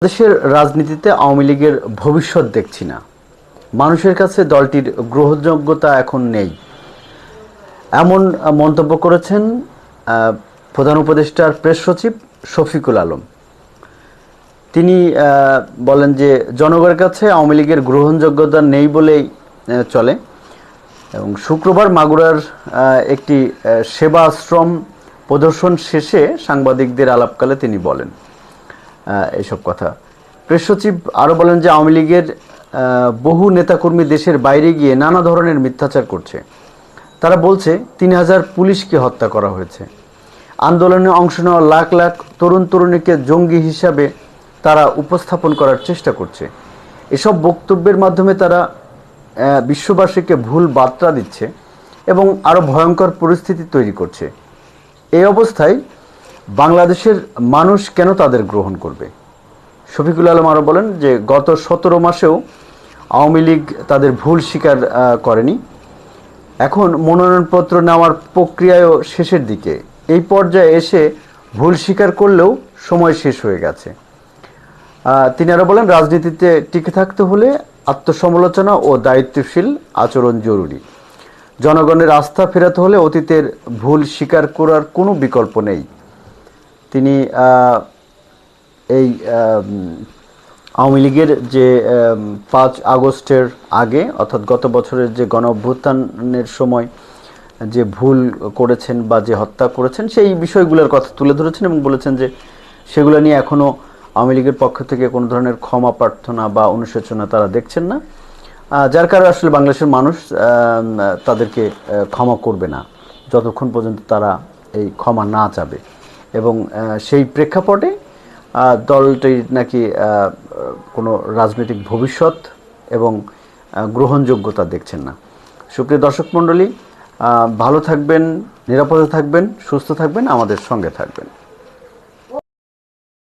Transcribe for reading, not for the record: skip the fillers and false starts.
দেশের রাজনীতিতে আওয়ামী লীগের ভবিষ্যৎ দেখছি না। মানুষের কাছে দলটির গ্রহণযোগ্যতা এখন নেই, এমন মন্তব্য করেছেন প্রধান উপদেষ্টার প্রেস সচিব শফিকুল আলম। তিনি বলেন যে জনগণের কাছে আওয়ামী লীগের গ্রহণযোগ্যতা নেই বলেই চলে। এবং শুক্রবার মাগুরার একটি সেবা আশ্রম প্রদর্শন শেষে সাংবাদিকদের আলাপকালে তিনি বলেন এইসব কথা। প্রেস সচিব আরও বলেন যে আওয়ামী লীগের বহু নেতাকর্মী দেশের বাইরে গিয়ে নানা ধরনের মিথ্যাচার করছে। তারা বলছে ৩,০০০ পুলিশকে হত্যা করা হয়েছে। আন্দোলনে অংশ নেওয়া লাখ লাখ তরুণ তরুণীকে জঙ্গি হিসাবে তারা উপস্থাপন করার চেষ্টা করছে। এসব বক্তব্যের মাধ্যমে তারা বিশ্ববাসীকে ভুল বার্তা দিচ্ছে এবং আরও ভয়ঙ্কর পরিস্থিতি তৈরি করছে। এই অবস্থায় বাংলাদেশের মানুষ কেন তাদের গ্রহণ করবে? শফিকুল আলম আরও বলেন যে গত ১৭ মাসেও আওয়ামী লীগ তাদের ভুল স্বীকার করেনি। এখন মনোনয়নপত্র নেওয়ার প্রক্রিয়াও শেষের দিকে। এই পর্যায়ে এসে ভুল স্বীকার করলেও সময় শেষ হয়ে গেছে। তিনি আরও বলেন রাজনীতিতে টিকে থাকতে হলে আত্মসমালোচনা ও দায়িত্বশীল আচরণ জরুরি। জনগণের আস্থা ফেরাতে হলে অতীতের ভুল স্বীকার করার কোনো বিকল্প নেই। তিনি এই আওয়ামী লীগের যে ৫ আগস্টের আগে অর্থাৎ গত বছরের যে গণ অভ্যুত্থানের সময় যে ভুল করেছেন বা যে হত্যা করেছেন সেই বিষয়গুলোর কথা তুলে ধরেছেন এবং বলেছেন যে সেগুলো নিয়ে এখনও আওয়ামী লীগের পক্ষ থেকে কোনো ধরনের ক্ষমা প্রার্থনা বা অনুশোচনা তারা দেখছেন না, যার কারণে আসলে বাংলাদেশের মানুষ তাদেরকে ক্ষমা করবে না যতক্ষণ পর্যন্ত তারা এই ক্ষমা না চাবে। এবং সেই প্রেক্ষাপটে দলটির নাকি কোনো রাজনৈতিক ভবিষ্যৎ এবং গ্রহণযোগ্যতা দেখছেন না। সুপ্রিয় দর্শক মণ্ডলী, ভালো থাকবেন, নিরাপদে থাকবেন, সুস্থ থাকবেন, আমাদের সঙ্গে থাকবেন।